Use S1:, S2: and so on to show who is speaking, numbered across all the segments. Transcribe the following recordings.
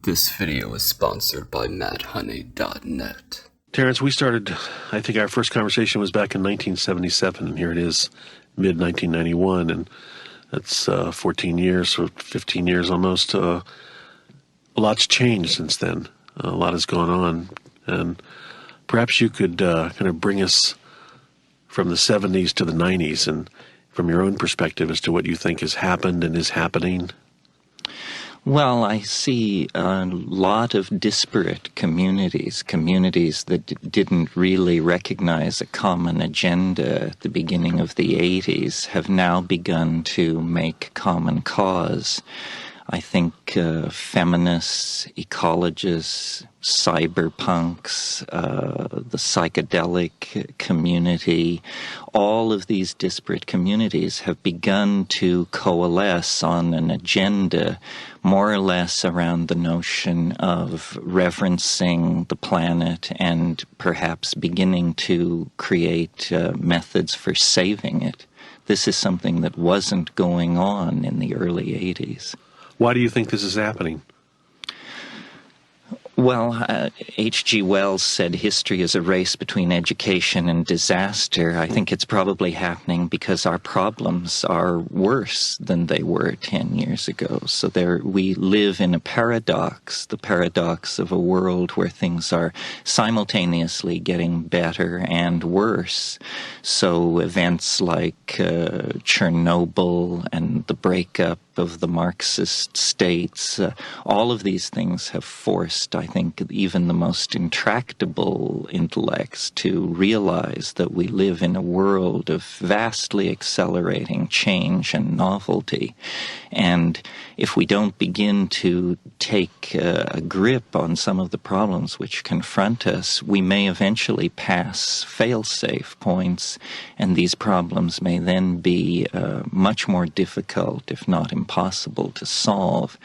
S1: This video is sponsored by MattHoney.net.
S2: Terence, we started, I think our first conversation was back in 1977, and here it is, mid-1991, and that's 14 years, or 15 years almost. A lot's changed since then. A lot has gone on, and perhaps you could kind of bring us from the 70s to the 90s, and from your own perspective as to what you think has happened and is happening.
S3: Well, I see a lot of disparate communities that didn't really recognize a common agenda at the beginning of the 80s, have now begun to make common cause. I think feminists, ecologists, cyberpunks, the psychedelic community, all of these disparate communities have begun to coalesce on an agenda more or less around the notion of reverencing the planet and perhaps beginning to create methods for saving it. This is something that wasn't going on in the early 80s.
S2: Why do you think this is happening?
S3: Well, H.G. Wells said history is a race between education and disaster. I think it's probably happening because our problems are worse than they were 10 years ago. So we live in a paradox, the paradox of a world where things are simultaneously getting better and worse. So events like Chernobyl and the breakup of the Marxist states, all of these things have forced, I think, even the most intractable intellects to realize that we live in a world of vastly accelerating change and novelty. And if we don't begin to take a grip on some of the problems which confront us, we may eventually pass fail-safe points, and these problems may then be much more difficult, if not impossible, to solve.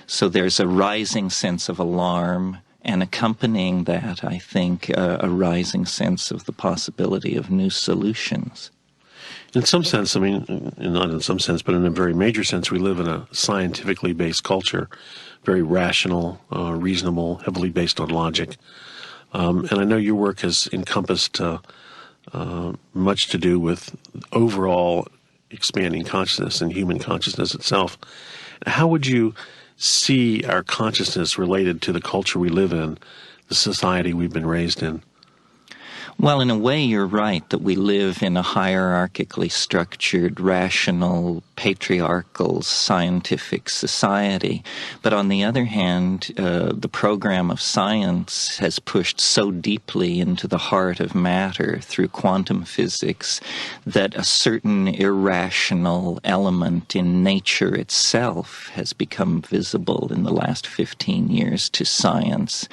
S3: So there's a rising sense of alarm, and accompanying that, I think, a rising sense of the possibility of new solutions.
S2: In some sense, I mean, not in some sense, but in a very major sense, we live in a scientifically based culture, very rational, reasonable, heavily based on logic. And I know your work has encompassed much to do with overall expanding consciousness and human consciousness itself. How would you see our consciousness related to the culture we live in, the society we've been raised in?
S3: Well, in a way, you're right that we live in a hierarchically structured, rational, patriarchal, scientific society. But on the other hand, the program of science has pushed so deeply into the heart of matter through quantum physics that a certain irrational element in nature itself has become visible in the last 15 years to science.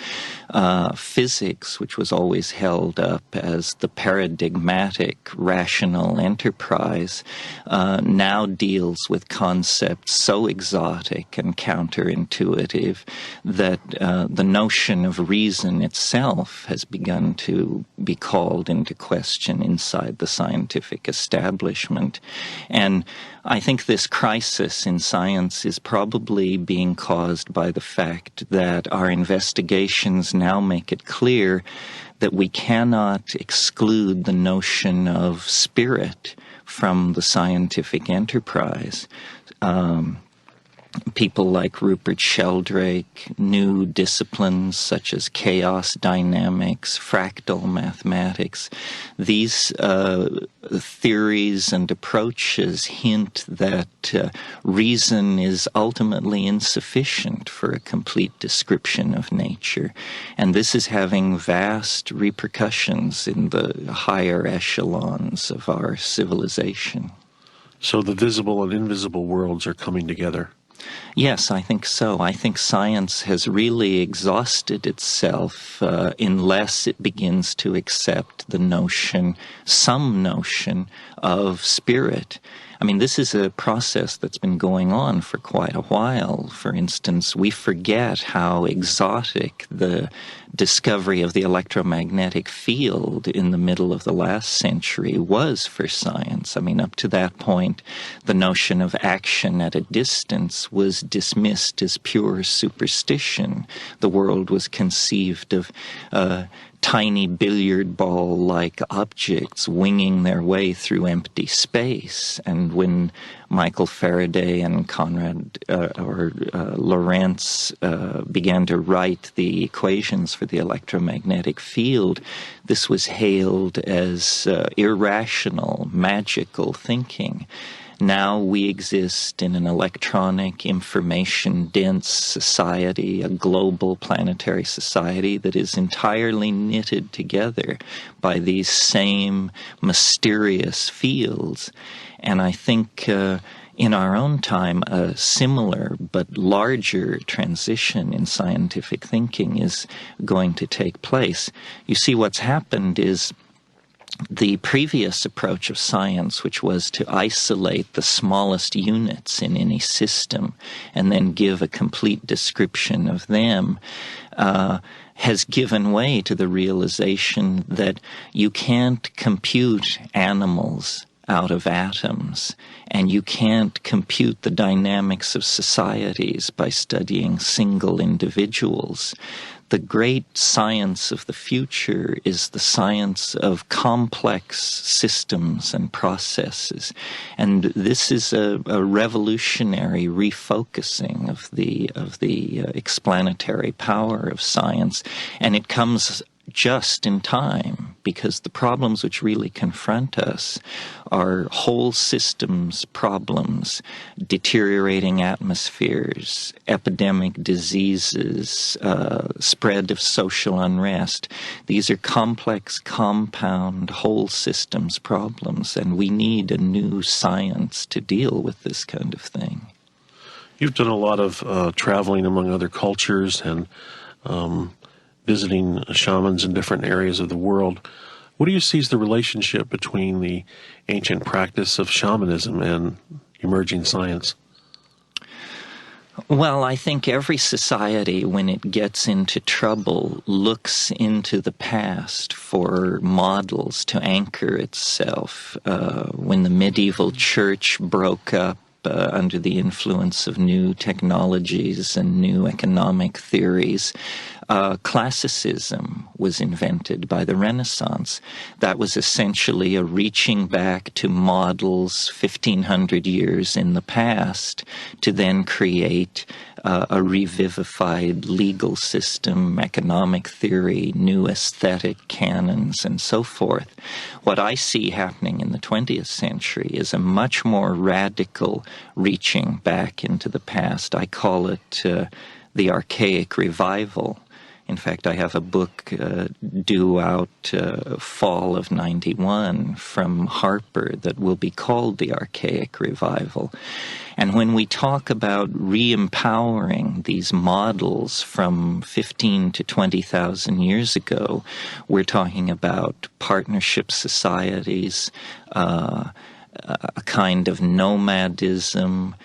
S3: Physics, which was always held up as the paradigmatic rational enterprise, now deals with concepts so exotic and counterintuitive that the notion of reason itself has begun to be called into question inside the scientific establishment. And I think this crisis in science is probably being caused by the fact that our investigations now make it clear that we cannot exclude the notion of spirit from the scientific enterprise. People like Rupert Sheldrake, new disciplines such as chaos dynamics, fractal mathematics, these theories and approaches hint that reason is ultimately insufficient for a complete description of nature. And this is having vast repercussions in the higher echelons of our civilization.
S2: So the visible and invisible worlds are coming together.
S3: Yes, I think so. I think science has really exhausted itself unless it begins to accept the notion, some notion of spirit. I mean, this is a process that's been going on for quite a while. For instance, we forget how exotic the discovery of the electromagnetic field in the middle of the last century was for science. I mean, up to that point, the notion of action at a distance was dismissed as pure superstition. The world was conceived of tiny billiard ball-like objects winging their way through empty space. And when Michael Faraday and Lorentz began to write the equations for the electromagnetic field, this was hailed as irrational, magical thinking. Now we exist in an electronic, information-dense society, a global planetary society that is entirely knitted together by these same mysterious fields. And I think in our own time, a similar but larger transition in scientific thinking is going to take place. You see, what's happened is the previous approach of science, which was to isolate the smallest units in any system and then give a complete description of them, has given way to the realization that you can't compute animals out of atoms, and you can't compute the dynamics of societies by studying single individuals. The great science of the future is the science of complex systems and processes. And this is a revolutionary refocusing of the explanatory power of science. And it comes just in time, because the problems which really confront us are whole systems problems, deteriorating atmospheres, epidemic diseases, spread of social unrest. These are complex, compound, whole systems problems, and we need a new science to deal with this kind of thing.
S2: You've done a lot of traveling among other cultures and visiting shamans in different areas of the world. What do you see as the relationship between the ancient practice of shamanism and emerging science?
S3: Well, I think every society, when it gets into trouble, looks into the past for models to anchor itself. When the medieval church broke up under the influence of new technologies and new economic theories, classicism was invented by the Renaissance. That was essentially a reaching back to models 1,500 years in the past to then create a revivified legal system, economic theory, new aesthetic canons, and so forth. What I see happening in the 20th century is a much more radical reaching back into the past. I call it the archaic revival. In fact, I have a book due out fall of '91 from Harper that will be called The Archaic Revival. And when we talk about re-empowering these models from 15 to 20,000 years ago, we're talking about partnership societies, a kind of nomadism,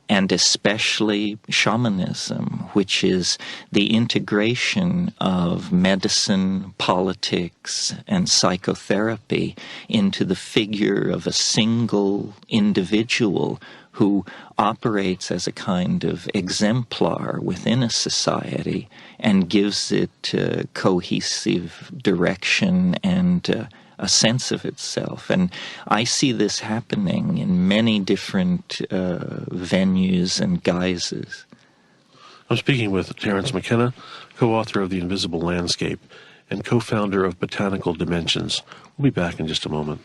S3: and especially shamanism, which is the integration of medicine, politics, and psychotherapy into the figure of a single individual who operates as a kind of exemplar within a society and gives it cohesive direction and a sense of itself. And I see this happening in many different venues and guises.
S2: I'm speaking with Terence McKenna, co-author of The Invisible Landscape and co-founder of Botanical Dimensions. We'll be back in just a moment.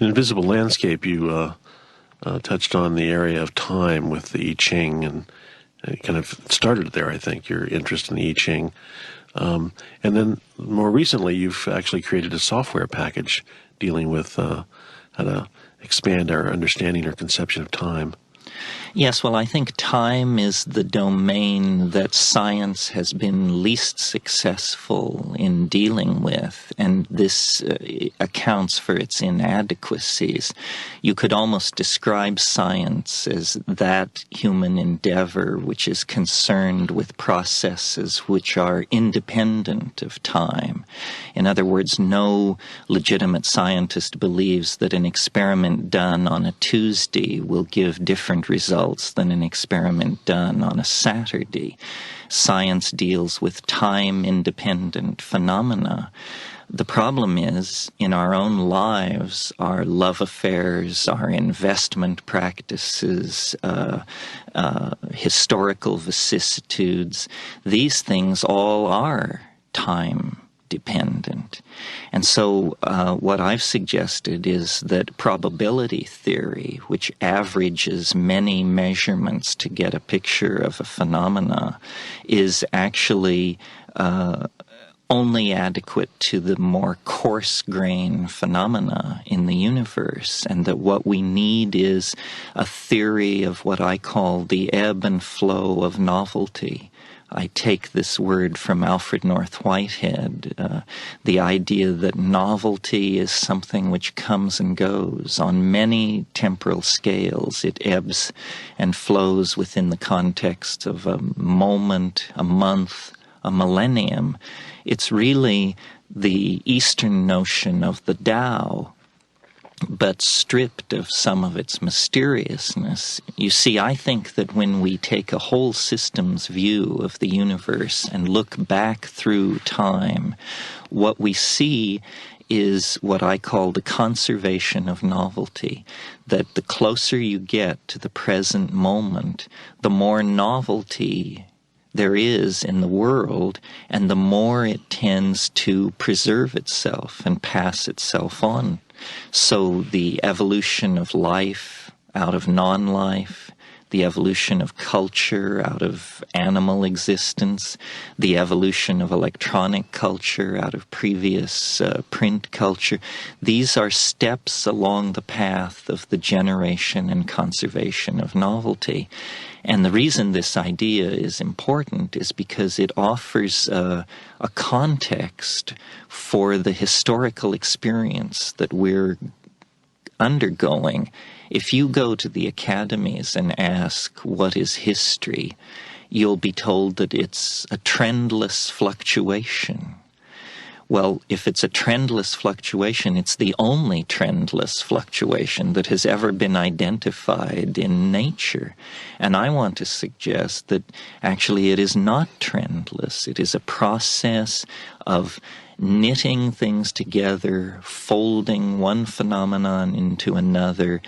S2: In Invisible Landscape, you touched on the area of time with the I Ching, and it kind of started there, I think, your interest in the I Ching. And then more recently, you've actually created a software package dealing with how to expand our understanding or conception of time.
S3: Yes, well, I think time is the domain that science has been least successful in dealing with, and this accounts for its inadequacies. You could almost describe science as that human endeavor which is concerned with processes which are independent of time. In other words, no legitimate scientist believes that an experiment done on a Tuesday will give different results than an experiment done on a Saturday. Science deals with time-independent phenomena. The problem is, in our own lives, our love affairs, our investment practices, historical vicissitudes, these things all are time-dependent. And so what I've suggested is that probability theory, which averages many measurements to get a picture of a phenomena, is actually only adequate to the more coarse-grained phenomena in the universe, and that what we need is a theory of what I call the ebb and flow of novelty. I take this word from Alfred North Whitehead, the idea that novelty is something which comes and goes. On many temporal scales, it ebbs and flows within the context of a moment, a month, a millennium. It's really the Eastern notion of the Tao, but stripped of some of its mysteriousness. You see, I think that when we take a whole systems view of the universe and look back through time, what we see is what I call the conservation of novelty, that the closer you get to the present moment, the more novelty there is in the world, and the more it tends to preserve itself and pass itself on. So the evolution of life out of non-life, the evolution of culture out of animal existence, the evolution of electronic culture out of previous print culture, these are steps along the path of the generation and conservation of novelty. And the reason this idea is important is because it offers a context for the historical experience that we're undergoing. If you go to the academies and ask, what is history? You'll be told that it's a trendless fluctuation. Well, if it's a trendless fluctuation, it's the only trendless fluctuation that has ever been identified in nature. And I want to suggest that actually it is not trendless. It is a process of knitting things together, folding one phenomenon into another,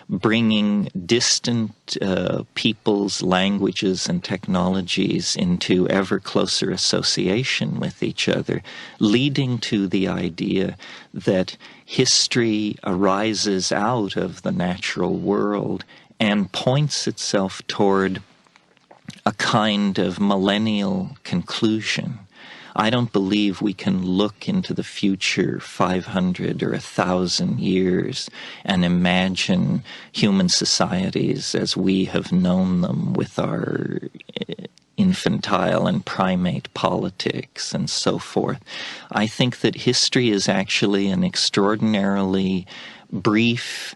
S3: bringing distant peoples, languages, and technologies into ever closer association with each other, leading to the idea that history arises out of the natural world and points itself toward a kind of millennial conclusion. I don't believe we can look into the future 500 or 1,000 years and imagine human societies as we have known them with our infantile and primate politics and so forth. I think that history is actually an extraordinarily brief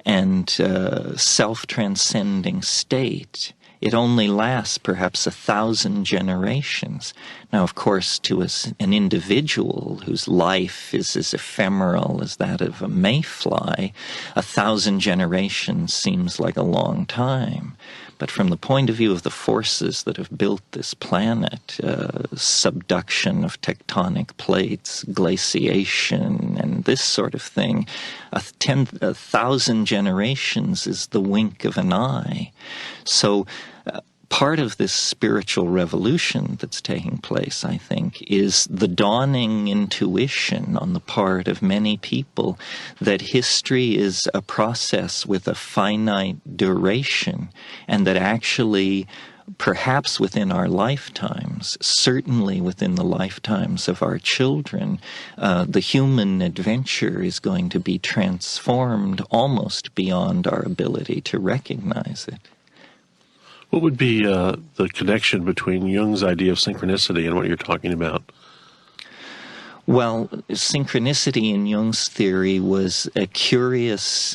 S3: and self-transcending state. It only lasts perhaps 1,000 generations. Now, of course, to an individual whose life is as ephemeral as that of a mayfly, 1,000 generations seems like a long time. But from the point of view of the forces that have built this planet, subduction of tectonic plates, glaciation, and this sort of thing, 1,000 generations is the wink of an eye. So part of this spiritual revolution that's taking place, I think, is the dawning intuition on the part of many people that history is a process with a finite duration, and that actually, perhaps within our lifetimes, certainly within the lifetimes of our children, the human adventure is going to be transformed almost beyond our ability to recognize it.
S2: What would be the connection between Jung's idea of synchronicity and what you're talking about?
S3: Well, synchronicity in Jung's theory was a curious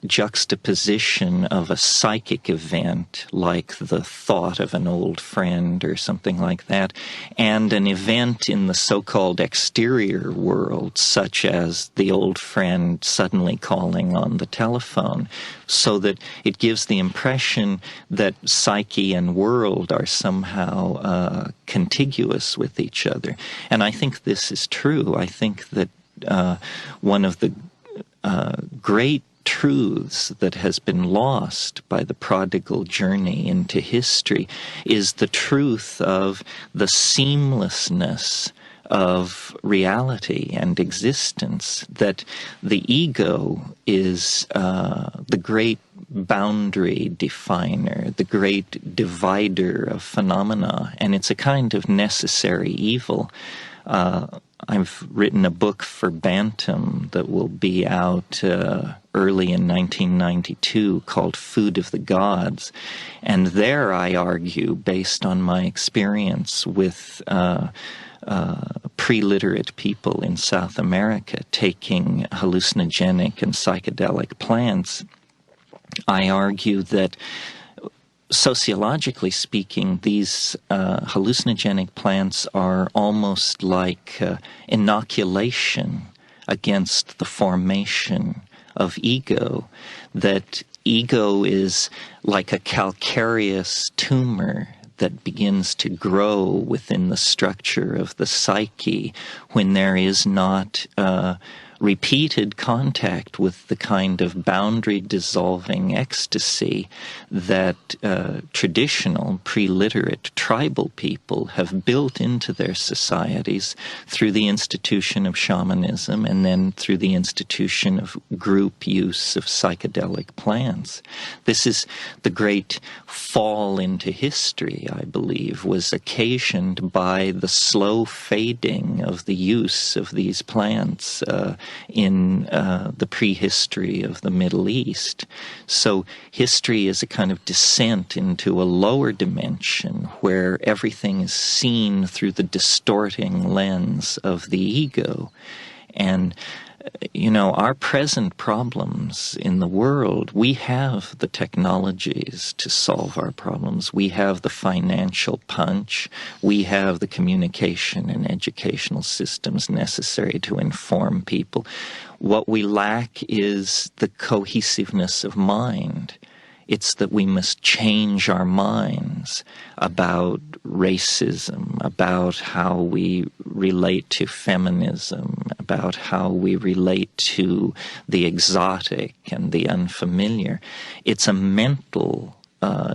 S3: juxtaposition of a psychic event, like the thought of an old friend or something like that, and an event in the so-called exterior world, such as the old friend suddenly calling on the telephone, so that it gives the impression that psyche and world are somehow contiguous with each other. And I think this is true. I think that one of the great truths that has been lost by the prodigal journey into history is the truth of the seamlessness of reality and existence, that the ego is the great boundary definer, the great divider of phenomena, and it's a kind of necessary evil. I've written a book for Bantam that will be out early in 1992 called Food of the Gods, and there I argue, based on my experience with pre-literate people in South America taking hallucinogenic and psychedelic plants, I argue that sociologically speaking, these hallucinogenic plants are almost like inoculation against the formation of ego, that ego is like a calcareous tumor that begins to grow within the structure of the psyche when there is not repeated contact with the kind of boundary-dissolving ecstasy that traditional, pre-literate tribal people have built into their societies through the institution of shamanism and then through the institution of group use of psychedelic plants. This is the great fall into history, I believe, was occasioned by the slow fading of the use of these plants in the prehistory of the Middle East. So history is a kind of descent into a lower dimension where everything is seen through the distorting lens of the ego. And you know, our present problems in the world, we have the technologies to solve our problems. We have the financial punch. We have the communication and educational systems necessary to inform people. What we lack is the cohesiveness of mind. It's that we must change our minds about racism, about how we relate to feminism, about how we relate to the exotic and the unfamiliar. It's a mental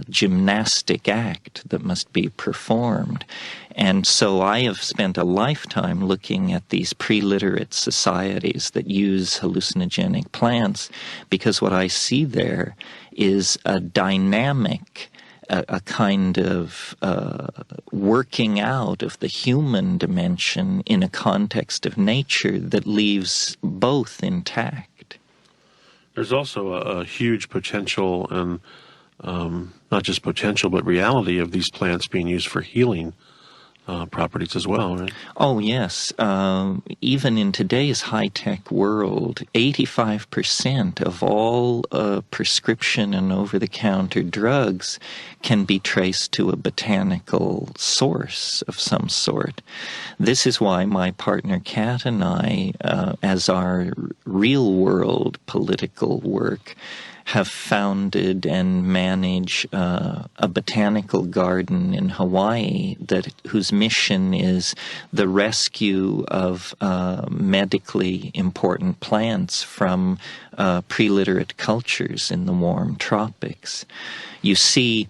S3: gymnastic act that must be performed. And so I have spent a lifetime looking at these pre-literate societies that use hallucinogenic plants, because what I see there is a dynamic, a kind of working out of the human dimension in a context of nature that leaves both intact.
S2: There's also a huge potential, and not just potential, but reality of these plants being used for healing properties as well, right?
S3: Oh, yes. Even in today's high-tech world, 85% of all prescription and over-the-counter drugs can be traced to a botanical source of some sort. This is why my partner Kat and I, as our real-world political work, have founded and manage a botanical garden in Hawaii whose mission is the rescue of medically important plants from pre-literate cultures in the warm tropics. You see,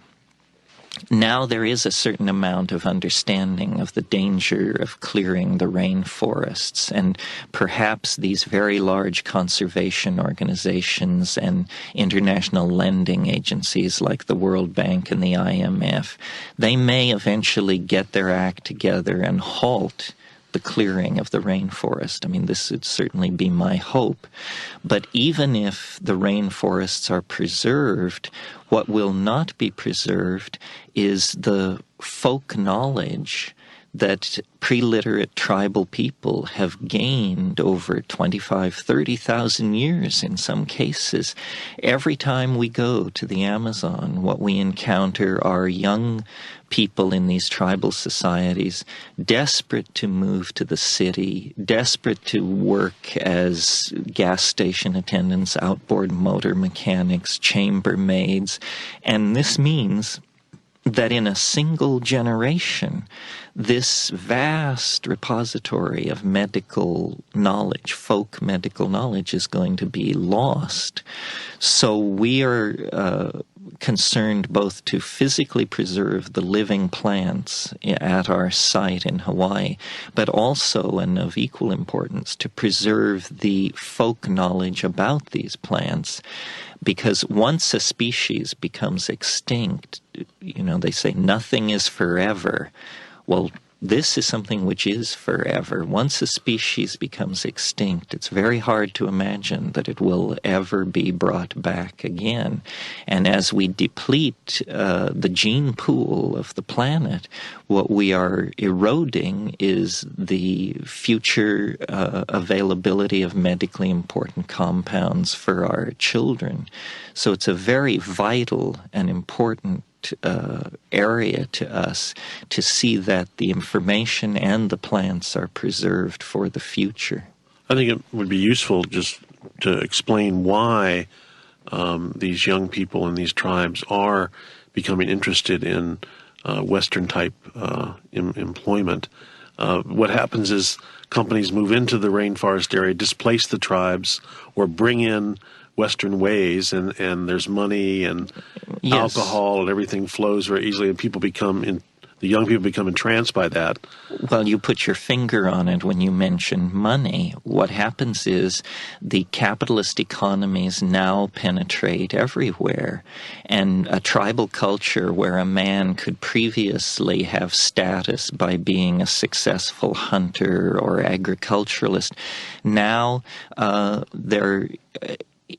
S3: Now there is a certain amount of understanding of the danger of clearing the rainforests, and perhaps these very large conservation organizations and international lending agencies like the World Bank and the IMF, they may eventually get their act together and halt the clearing of the rainforest. I mean, this would certainly be my hope. But even if the rainforests are preserved, what will not be preserved is the folk knowledge that pre-literate tribal people have gained over 25, 30,000 years in some cases. Every time we go to the Amazon, what we encounter are young people in these tribal societies desperate to move to the city, desperate to work as gas station attendants, outboard motor mechanics, chambermaids. And this means that in a single generation, this vast repository of medical knowledge, folk medical knowledge, is going to be lost. So we are concerned both to physically preserve the living plants at our site in Hawaii, but also, and of equal importance, to preserve the folk knowledge about these plants. Because once a species becomes extinct, you know, they say nothing is forever. Well, this is something which is forever. Once a species becomes extinct, it's very hard to imagine that it will ever be brought back again. And as we deplete the gene pool of the planet, what we are eroding is the future availability of medically important compounds for our children. So it's a very vital and important area to us to see that the information and the plants are preserved for the future.
S2: I think it would be useful just to explain why these young people in these tribes are becoming interested in Western-type employment. What happens is companies move into the rainforest area, displace the tribes, or bring in Western ways, and there's money and alcohol, and everything flows very easily, and the young people become entranced by that.
S3: Well, you put your finger on it when you mention money. What happens is the capitalist economies now penetrate everywhere, and a tribal culture where a man could previously have status by being a successful hunter or agriculturalist, now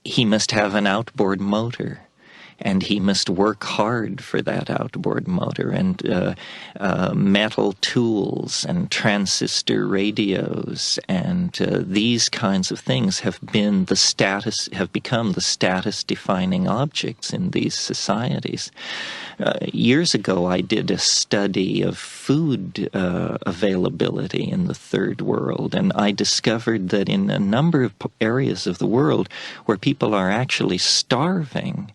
S3: he must have an outboard motor, and he must work hard for that outboard motor, and metal tools and transistor radios and these kinds of things have become the status-defining objects in these societies. Years ago, I did a study of food availability in the third world, and I discovered that in a number of areas of the world where people are actually starving,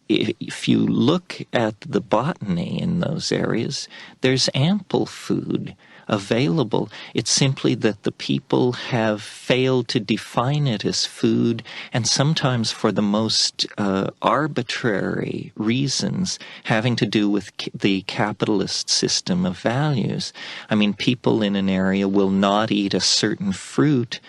S3: if you look at the botany in those areas, there's ample food available. It's simply that the people have failed to define it as food, and sometimes for the most arbitrary reasons having to do with the capitalist system of values. I mean, people in an area will not eat a certain fruit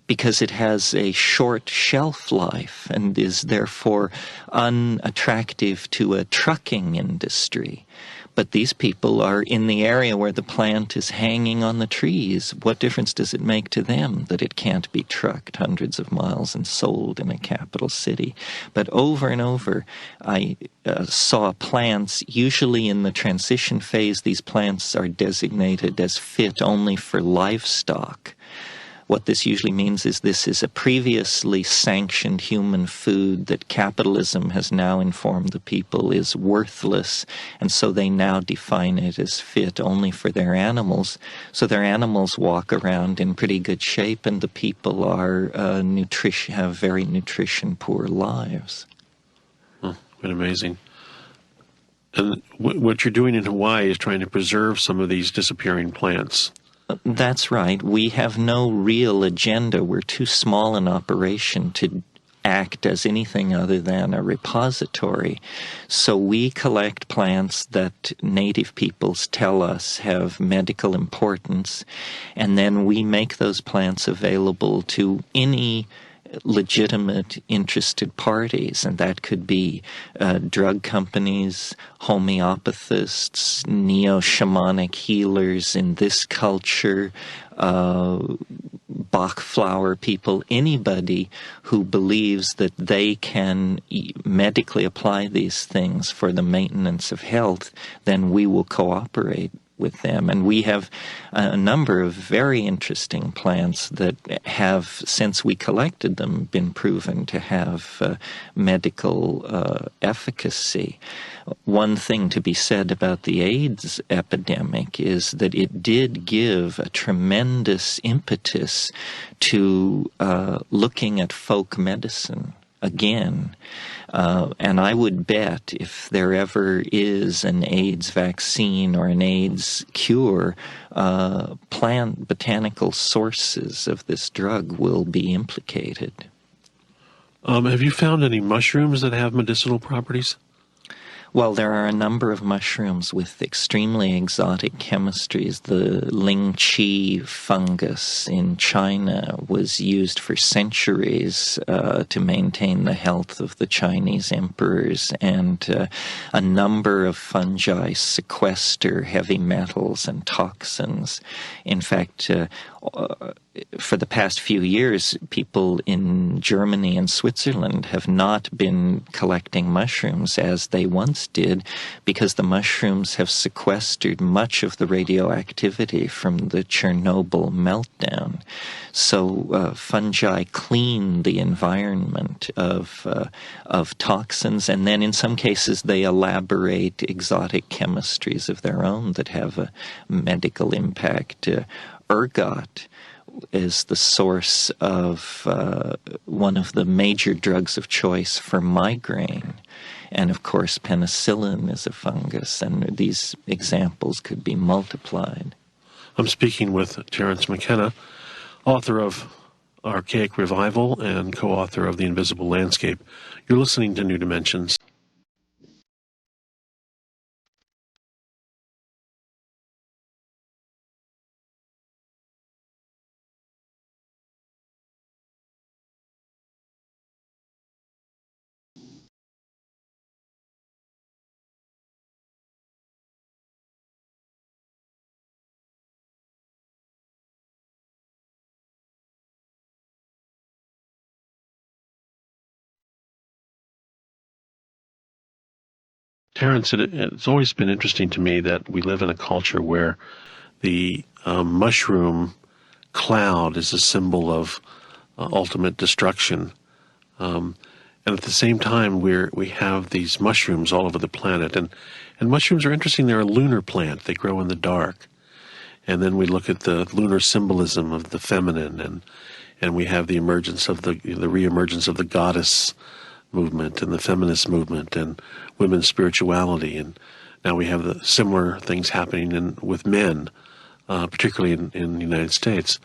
S3: because it has a short shelf life and is therefore unattractive to a trucking industry. But these people are in the area where the plant is hanging on the trees. What difference does it make to them that it can't be trucked hundreds of miles and sold in a capital city? But over and over, I saw plants, usually in the transition phase, these plants are designated as fit only for livestock. What this usually means is this is a previously sanctioned human food that capitalism has now informed the people is worthless, and so they now define it as fit only for their animals. So their animals walk around in pretty good shape, and the people are have very nutrition-poor lives.
S2: Oh, quite amazing. And what you're doing in Hawaii is trying to preserve some of these disappearing plants.
S3: That's right. We have no real agenda. We're too small an operation to act as anything other than a repository. So we collect plants that native peoples tell us have medical importance, and then we make those plants available to any legitimate interested parties, and that could be drug companies, homeopathists, neo-shamanic healers in this culture, Bach flower people, anybody who believes that they can medically apply these things for the maintenance of health, then we will cooperate with them. And we have a number of very interesting plants that have, since we collected them, been proven to have medical efficacy. One thing to be said about the AIDS epidemic is that it did give a tremendous impetus to looking at folk medicine again. And I would bet if there ever is an AIDS vaccine or an AIDS cure, botanical sources of this drug will be implicated.
S2: Have you found any mushrooms that have medicinal properties?
S3: Well, there are a number of mushrooms with extremely exotic chemistries. The Ling Chi fungus in China was used for centuries to maintain the health of the Chinese emperors, and a number of fungi sequester heavy metals and toxins. In fact, for the past few years, people in Germany and Switzerland have not been collecting mushrooms as they once did, because the mushrooms have sequestered much of the radioactivity from the Chernobyl meltdown. So fungi clean the environment of toxins, and then in some cases they elaborate exotic chemistries of their own that have a medical impact. Ergot is the source of one of the major drugs of choice for migraine. And of course, penicillin is a fungus, and these examples could be multiplied.
S2: I'm speaking with Terence McKenna, author of Archaic Revival and co-author of The Invisible Landscape. You're listening to New Dimensions. Terence, it's always been interesting to me that we live in a culture where the mushroom cloud is a symbol of ultimate destruction. And at the same time, we have these mushrooms all over the planet. And mushrooms are interesting. They're a lunar plant. They grow in the dark. And then we look at the lunar symbolism of the feminine, and we have the emergence of the reemergence of the goddess movement and the feminist movement and women's spirituality. And now we have the similar things happening with men, particularly in the United States.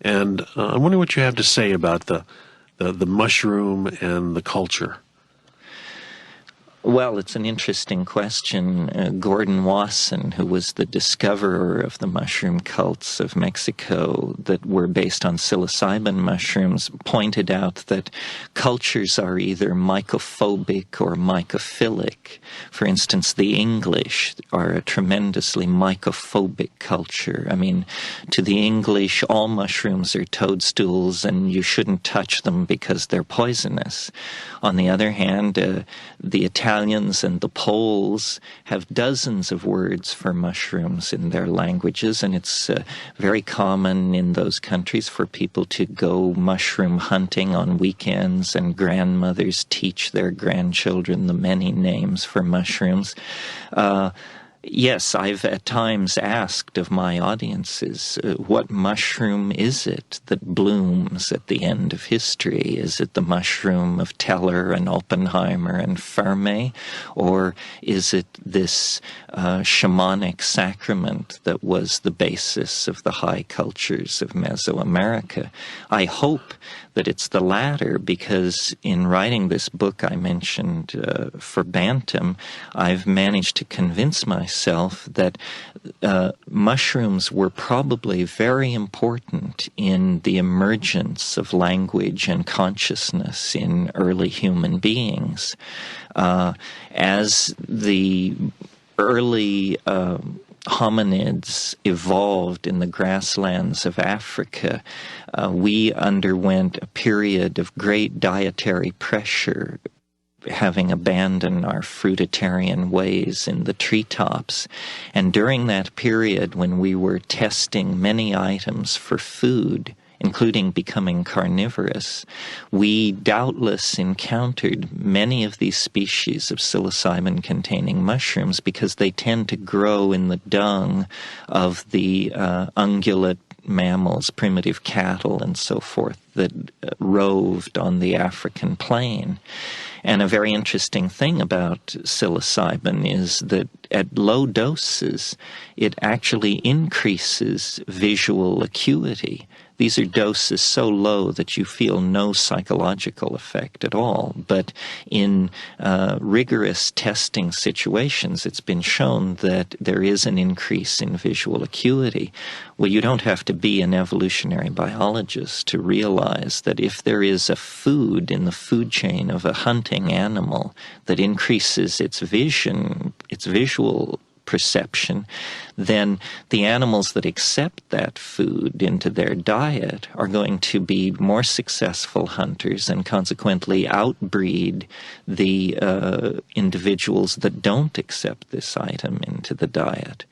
S2: And I'm wondering what you have to say about the mushroom and the culture.
S3: Well, it's an interesting question. Gordon Wasson, who was the discoverer of the mushroom cults of Mexico that were based on psilocybin mushrooms, pointed out that cultures are either mycophobic or mycophilic. For instance, the English are a tremendously mycophobic culture. I mean, to the English, all mushrooms are toadstools and you shouldn't touch them because they're poisonous. On the other hand, the Italians and the Poles have dozens of words for mushrooms in their languages, and it's very common in those countries for people to go mushroom hunting on weekends, and grandmothers teach their grandchildren the many names for mushrooms. Yes, I've at times asked of my audiences, what mushroom is it that blooms at the end of history? Is it the mushroom of Teller and Oppenheimer and Fermi? Or is it this shamanic sacrament that was the basis of the high cultures of Mesoamerica? I hope that it's the latter, because in writing this book I mentioned for Bantam, I've managed to convince myself that mushrooms were probably very important in the emergence of language and consciousness in early human beings. As the early hominids evolved in the grasslands of Africa, we underwent a period of great dietary pressure, having abandoned our fruitarian ways in the treetops. And during that period, when we were testing many items for food, including becoming carnivorous, we doubtless encountered many of these species of psilocybin-containing mushrooms because they tend to grow in the dung of the ungulate mammals, primitive cattle, and so forth that roved on the African plain. And a very interesting thing about psilocybin is that at low doses, it actually increases visual acuity. These are doses so low that you feel no psychological effect at all. But in rigorous testing situations, it's been shown that there is an increase in visual acuity. Well, you don't have to be an evolutionary biologist to realize that if there is a food in the food chain of a hunting animal that increases its vision, its visual perception, then the animals that accept that food into their diet are going to be more successful hunters and consequently outbreed the individuals that don't accept this item into the diet.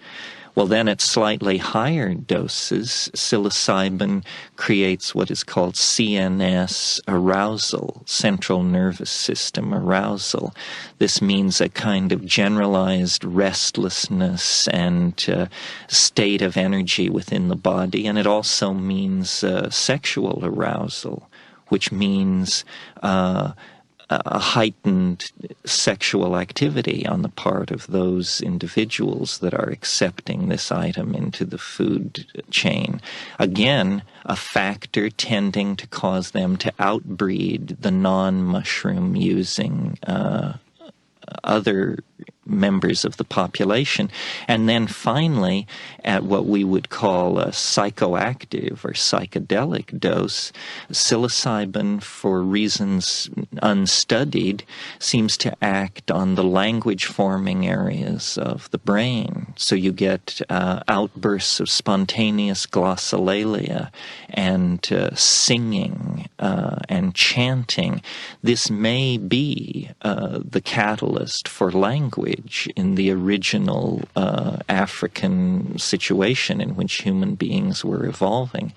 S3: Well, then at slightly higher doses, psilocybin creates what is called CNS arousal, central nervous system arousal. This means a kind of generalized restlessness and state of energy within the body, and it also means sexual arousal, which means a heightened sexual activity on the part of those individuals that are accepting this item into the food chain. Again, a factor tending to cause them to outbreed the non-mushroom using other members of the population. And then finally, at what we would call a psychoactive or psychedelic dose, psilocybin, for reasons unstudied, seems to act on the language-forming areas of the brain. So you get outbursts of spontaneous glossolalia and singing and chanting. This may be the catalyst for language in the original African situation in which human beings were evolving.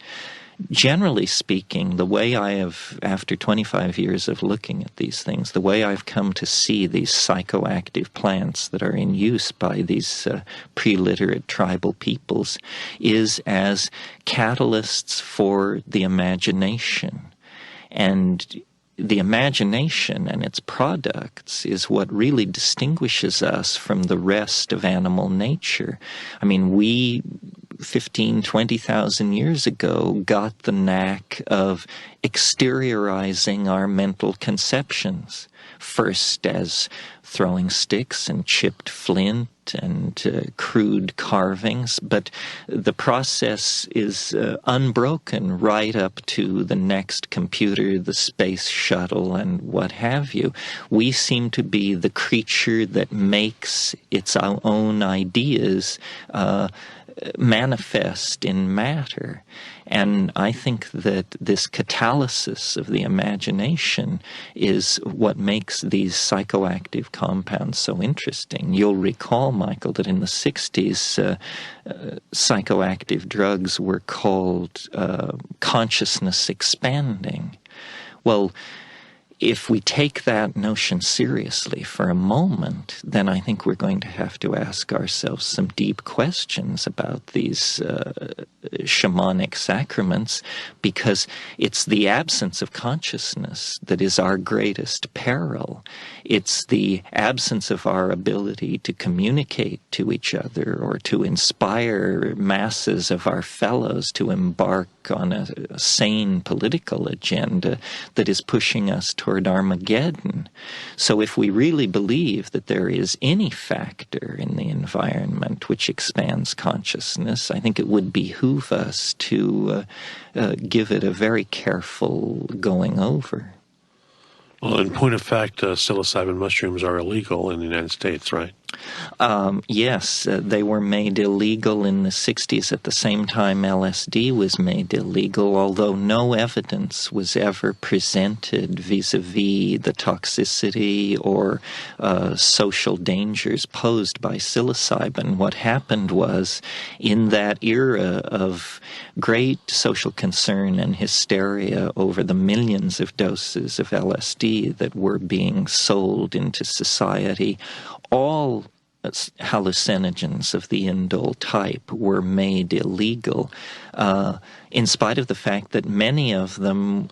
S3: Generally speaking, the way I have, after 25 years of looking at these things, the way I've come to see these psychoactive plants that are in use by these pre-literate tribal peoples is as catalysts for the imagination. And the imagination and its products is what really distinguishes us from the rest of animal nature. I mean, we 15, 20,000 years ago got the knack of exteriorizing our mental conceptions, first as throwing sticks and chipped flint and crude carvings, but the process is unbroken right up to the next computer, the space shuttle, and what have you. We seem to be the creature that makes its own ideas manifest in matter. And I think that this catalysis of the imagination is what makes these psychoactive compounds so interesting. You'll recall, Michael, that in the 60s, psychoactive drugs were called consciousness expanding. Well, if we take that notion seriously for a moment, then I think we're going to have to ask ourselves some deep questions about these shamanic sacraments, because it's the absence of consciousness that is our greatest peril. It's the absence of our ability to communicate to each other or to inspire masses of our fellows to embark on a sane political agenda that is pushing us toward Armageddon. So if we really believe that there is any factor in the environment which expands consciousness, I think it would behoove us to give it a very careful going over.
S2: Well, in point of fact, psilocybin mushrooms are illegal in the United States, right?
S3: Yes, they were made illegal in the 60s at the same time LSD was made illegal, although no evidence was ever presented vis-a-vis the toxicity or social dangers posed by psilocybin. What happened was, in that era of great social concern and hysteria over the millions of doses of LSD that were being sold into society, all hallucinogens of the indole type were made illegal, in spite of the fact that many of them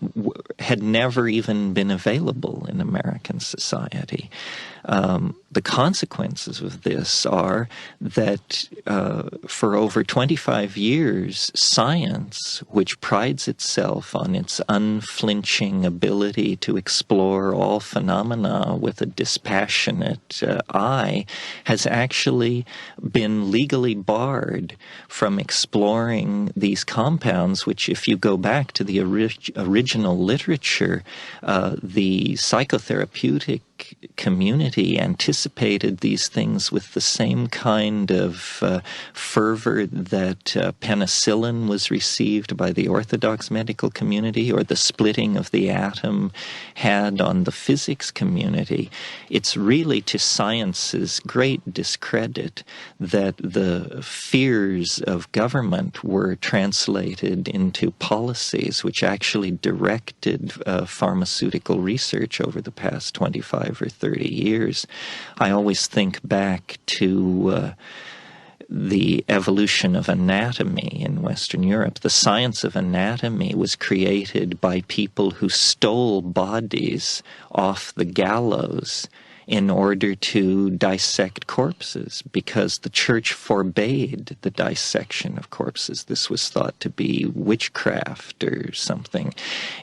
S3: had never even been available in American society. The consequences of this are that for over 25 years, science, which prides itself on its unflinching ability to explore all phenomena with a dispassionate eye, has actually been legally barred from exploring these compounds, which, if you go back to the original literature, the psychotherapeutic community anticipated these things with the same kind of fervor that penicillin was received by the orthodox medical community, or the splitting of the atom had on the physics community. It's really to science's great discredit that the fears of government were translated into policies which actually directed pharmaceutical research over the past 25 or 30 years. I always think back to the evolution of anatomy in Western Europe. The science of anatomy was created by people who stole bodies off the gallows in order to dissect corpses, because the church forbade the dissection of corpses. This was thought to be witchcraft or something.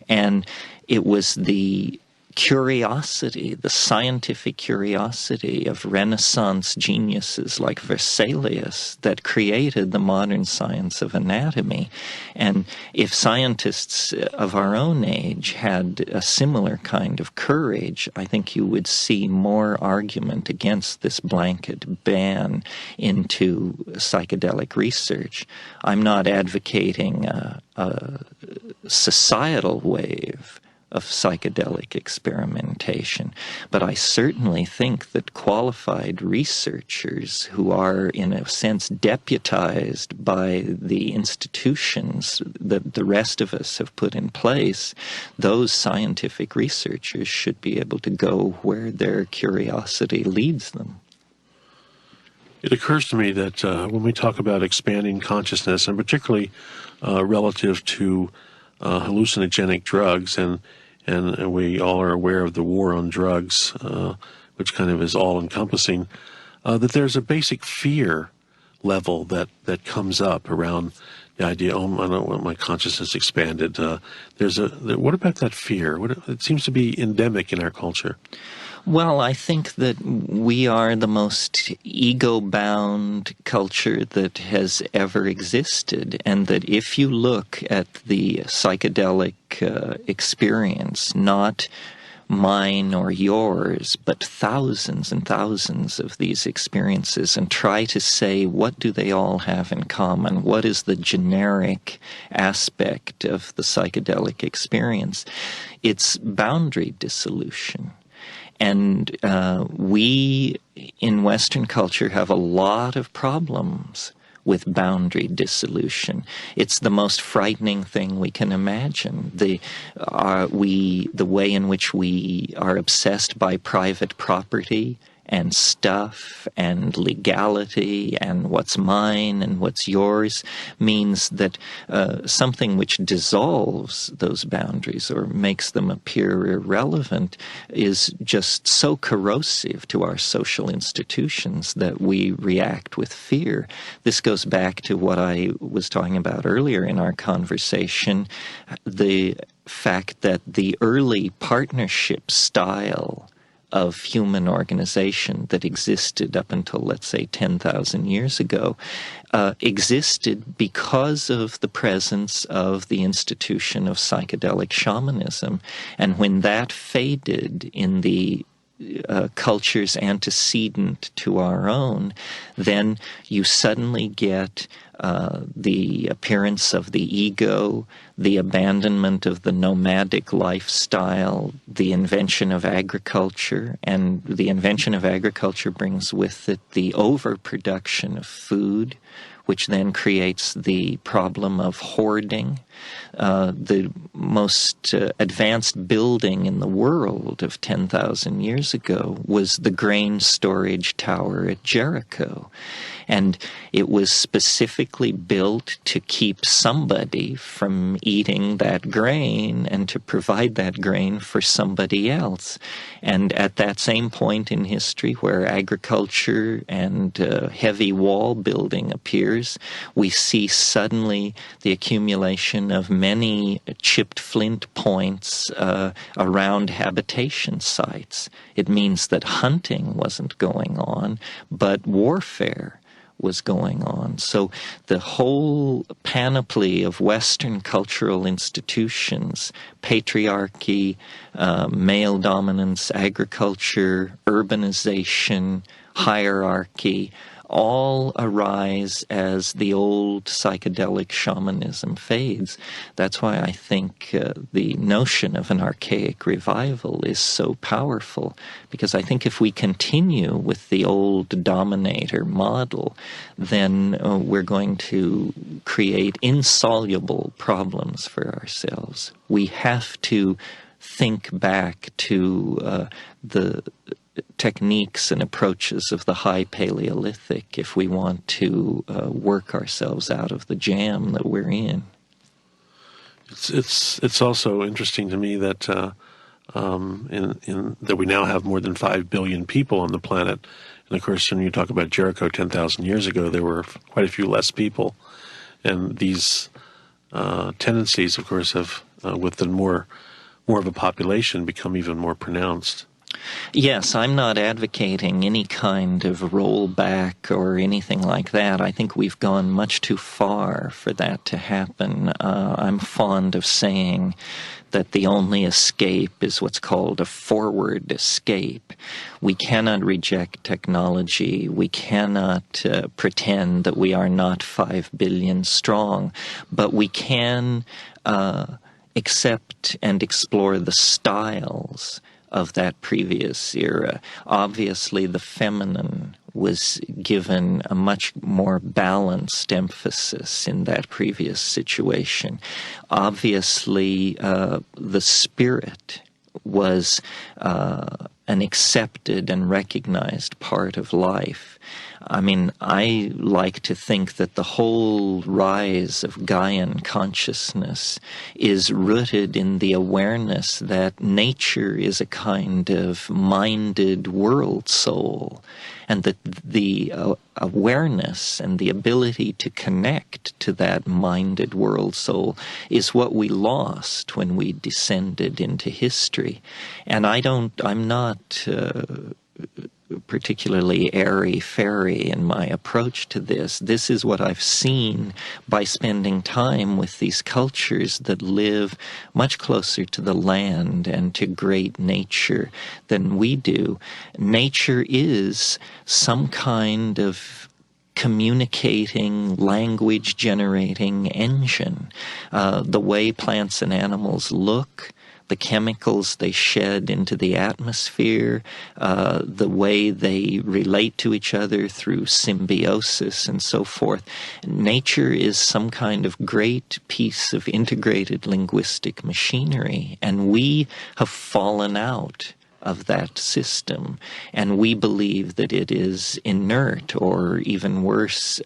S3: And it was the curiosity, the scientific curiosity of Renaissance geniuses like Vesalius that created the modern science of anatomy. And if scientists of our own age had a similar kind of courage, I think you would see more argument against this blanket ban into psychedelic research. I'm not advocating a societal wave of psychedelic experimentation, but I certainly think that qualified researchers who are, in a sense, deputized by the institutions that the rest of us have put in place, those scientific researchers should be able to go where their curiosity leads them.
S2: It occurs to me that when we talk about expanding consciousness, and particularly relative to hallucinogenic drugs, and we all are aware of the war on drugs, which kind of is all-encompassing, that there's a basic fear level that comes up around the idea, oh, I don't want my consciousness expanded. What about that fear? It seems to be endemic in our culture.
S3: Well, I think that we are the most ego-bound culture that has ever existed, and that if you look at the psychedelic experience, not mine or yours, but thousands and thousands of these experiences, and try to say, what do they all have in common? What is the generic aspect of the psychedelic experience? It's boundary dissolution. And we in Western culture have a lot of problems with boundary dissolution. It's the most frightening thing we can imagine. The way in which we are obsessed by private property and stuff and legality and what's mine and what's yours means that something which dissolves those boundaries or makes them appear irrelevant is just so corrosive to our social institutions that we react with fear. This goes back to what I was talking about earlier in our conversation, the fact that the early partnership style of human organization that existed up until, let's say, 10,000 years ago, existed because of the presence of the institution of psychedelic shamanism. And when that faded in the cultures antecedent to our own, then you suddenly get the appearance of the ego, the abandonment of the nomadic lifestyle, the invention of agriculture, and the invention of agriculture brings with it the overproduction of food, which then creates the problem of hoarding. The most advanced building in the world of 10,000 years ago was the grain storage tower at Jericho. And it was specifically built to keep somebody from eating that grain and to provide that grain for somebody else. And at that same point in history where agriculture and heavy wall building appears, we see suddenly the accumulation of many chipped flint points around habitation sites. It means that hunting wasn't going on, but warfare was going on. So the whole panoply of Western cultural institutions, patriarchy, male dominance, agriculture, urbanization, hierarchy, all arise as the old psychedelic shamanism fades. That's why I think the notion of an archaic revival is so powerful, because I think if we continue with the old dominator model, then we're going to create insoluble problems for ourselves. We have to think back to the techniques and approaches of the high Paleolithic if we want to work ourselves out of the jam that we're in.
S2: It's also interesting to me that that we now have more than 5 billion people on the planet, and of course, when you talk about Jericho 10,000 years ago, there were quite a few less people, and these tendencies, of course, have with the more of a population become even more pronounced.
S3: Yes, I'm not advocating any kind of rollback or anything like that. I think we've gone much too far for that to happen. I'm fond of saying that the only escape is what's called a forward escape. We cannot reject technology. We cannot pretend that we are not 5 billion strong, but we can accept and explore the styles of that previous era. Obviously, the feminine was given a much more balanced emphasis in that previous situation. Obviously, the spirit was an accepted and recognized part of life. I mean, I like to think that the whole rise of Gaian consciousness is rooted in the awareness that nature is a kind of minded world soul, and that the awareness and the ability to connect to that minded world soul is what we lost when we descended into history. And I'm not particularly airy-fairy in my approach to this. This is what I've seen by spending time with these cultures that live much closer to the land and to great nature than we do. Nature is some kind of communicating, language-generating engine. The way plants and animals look, the chemicals they shed into the atmosphere, the way they relate to each other through symbiosis and so forth. Nature is some kind of great piece of integrated linguistic machinery, and we have fallen out of that system, and we believe that it is inert, or even worse,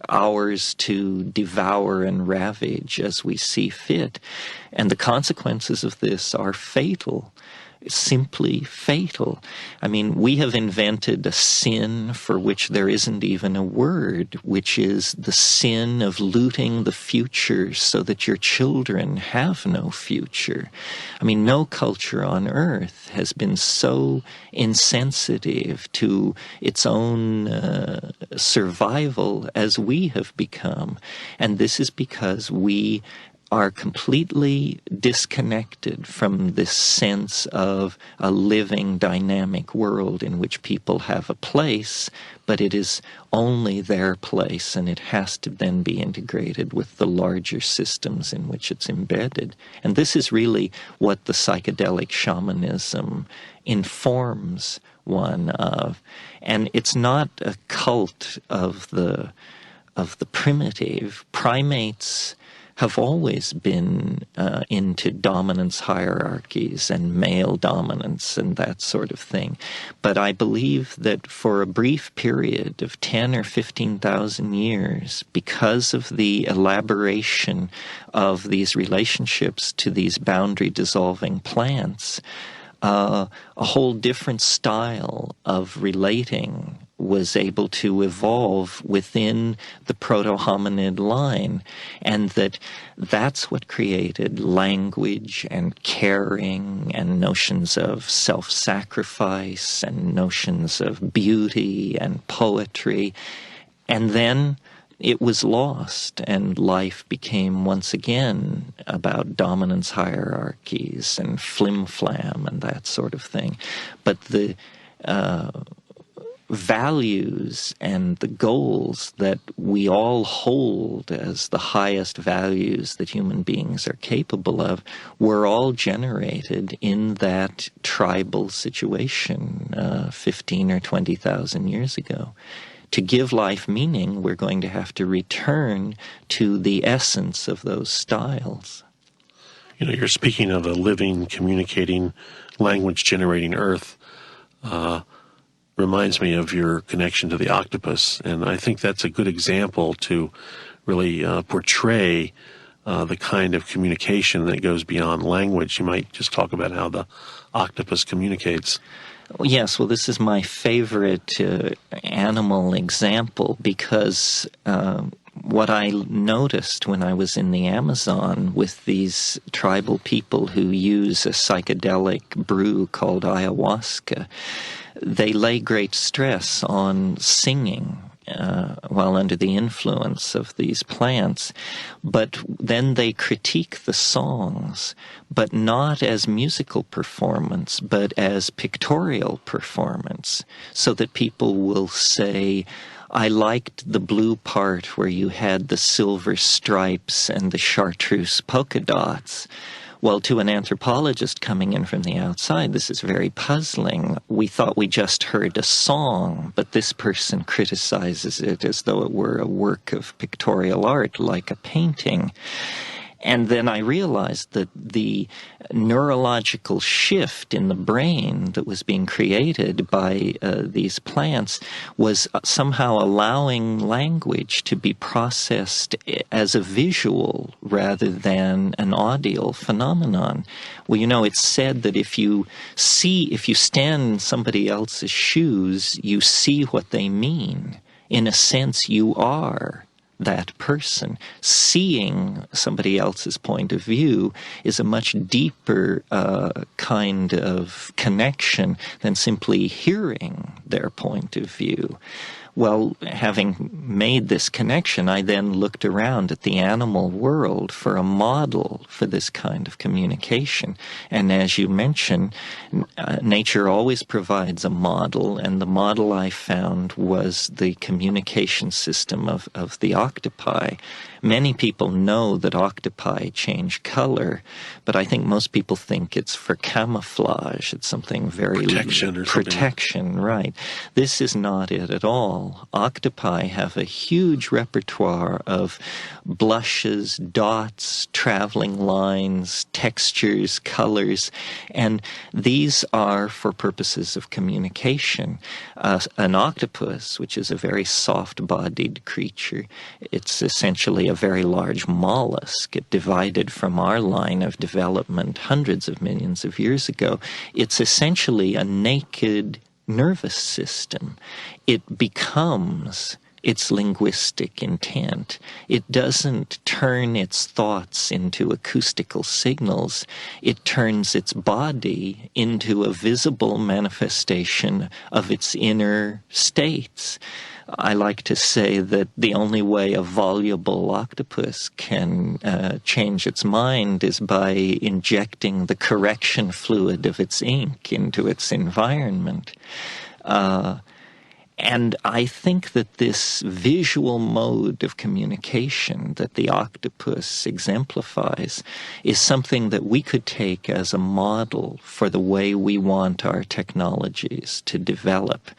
S3: ours to devour and ravage as we see fit. And the consequences of this are fatal, simply fatal. I mean, we have invented a sin for which there isn't even a word, which is the sin of looting the future so that your children have no future. I mean, no culture on earth has been so insensitive to its own survival as we have become. And this is because we are completely disconnected from this sense of a living, dynamic world in which people have a place, but it is only their place, and it has to then be integrated with the larger systems in which it's embedded. And this is really what the psychedelic shamanism informs one of. And it's not a cult of the primitive. Primates have always been into dominance hierarchies and male dominance and that sort of thing. But I believe that for a brief period of 10 or 15,000 years, because of the elaboration of these relationships to these boundary-dissolving plants, a whole different style of relating was able to evolve within the proto-hominid line, and that's what created language and caring and notions of self-sacrifice and notions of beauty and poetry. And then it was lost, and life became once again about dominance hierarchies and flim-flam and that sort of thing. But the values and the goals that we all hold as the highest values that human beings are capable of were all generated in that tribal situation 15 or 20,000 years ago. To give life meaning, we're going to have to return to the essence of those styles.
S2: You know, you're speaking of a living, communicating, language-generating earth. Reminds me of your connection to the octopus, and I think that's a good example to really portray the kind of communication that goes beyond language. You might just talk about how the octopus communicates.
S3: Yes, well, this is my favorite animal example, because what I noticed when I was in the Amazon with these tribal people who use a psychedelic brew called ayahuasca, they lay great stress on singing while under the influence of these plants, but then they critique the songs, but not as musical performance, but as pictorial performance, so that people will say, I liked the blue part where you had the silver stripes and the chartreuse polka dots. Well, to an anthropologist coming in from the outside, this is very puzzling. We thought we just heard a song, but this person criticizes it as though it were a work of pictorial art, like a painting. And then I realized that the neurological shift in the brain that was being created by these plants was somehow allowing language to be processed as a visual rather than an audial phenomenon. Well, you know, it's said that if you stand in somebody else's shoes, you see what they mean. In a sense, you are that person. Seeing somebody else's point of view is a much deeper kind of connection than simply hearing their point of view. Well, having made this connection, I then looked around at the animal world for a model for this kind of communication. And as you mentioned, nature always provides a model, and the model I found was the communication system of the octopi. Many people know that octopi change color, but I think most people think it's for camouflage. It's something very...
S2: Protection or something.
S3: Protection, right. This is not it at all. Octopi have a huge repertoire of blushes, dots, traveling lines, textures, colors, and these are for purposes of communication. An octopus, which is a very soft-bodied creature, it's essentially a very large mollusk. It divided from our line of development hundreds of millions of years ago. It's essentially a naked nervous system. It becomes its linguistic intent. It doesn't turn its thoughts into acoustical signals. It turns its body into a visible manifestation of its inner states. I like to say that the only way a voluble octopus can change its mind is by injecting the correction fluid of its ink into its environment. And I think that this visual mode of communication that the octopus exemplifies is something that we could take as a model for the way we want our technologies to develop.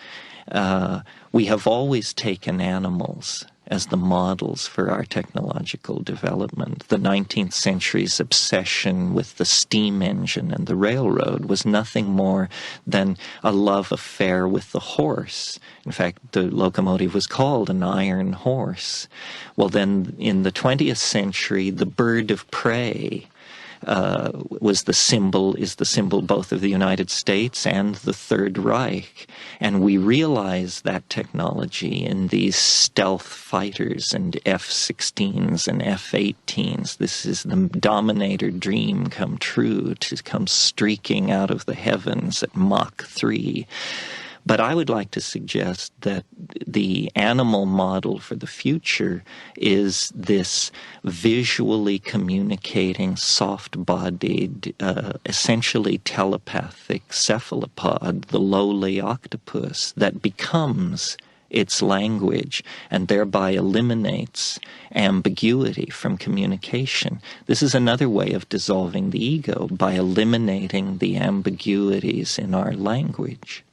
S3: We have always taken animals as the models for our technological development. The 19th century's obsession with the steam engine and the railroad was nothing more than a love affair with the horse. In fact, the locomotive was called an iron horse. Well, then in the 20th century, the bird of prey is the symbol both of the United States and the Third Reich. And we realize that technology in these stealth fighters and F-16s and F-18s. This is the Dominator dream come true, to come streaking out of the heavens at Mach 3. But I would like to suggest that the animal model for the future is this visually communicating, soft-bodied, essentially telepathic cephalopod, the lowly octopus, that becomes its language and thereby eliminates ambiguity from communication. This is another way of dissolving the ego, by eliminating the ambiguities in our language.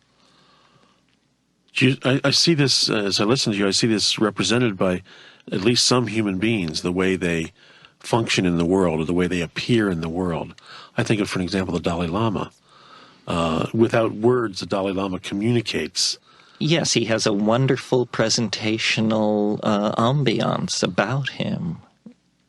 S2: I see this, as I listen to you, I see this represented by at least some human beings, the way they function in the world or the way they appear in the world. I think of, for example, the Dalai Lama. Without words, the Dalai Lama communicates.
S3: Yes, he has a wonderful presentational ambiance about him.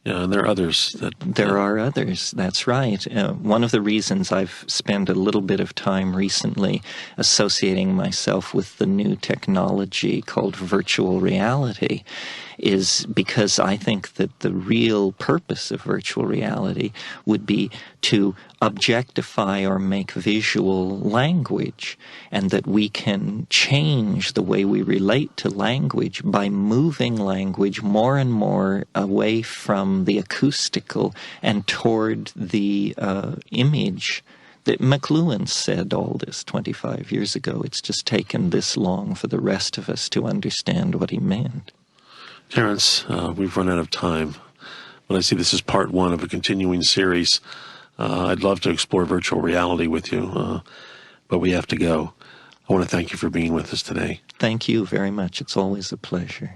S2: Yeah, and there are others.
S3: There are others, that's right. One of the reasons I've spent a little bit of time recently associating myself with the new technology called virtual reality is because I think that the real purpose of virtual reality would be to objectify or make visual language, and that we can change the way we relate to language by moving language more and more away from the acoustical and toward the image. That McLuhan said all this 25 years ago. It's just taken this long for the rest of us to understand what he meant.
S2: Terence, we've run out of time, but I see this is part one of a continuing series. I'd love to explore virtual reality with you, but we have to go. I want to thank you for being with us today.
S3: Thank you very much. It's always a pleasure.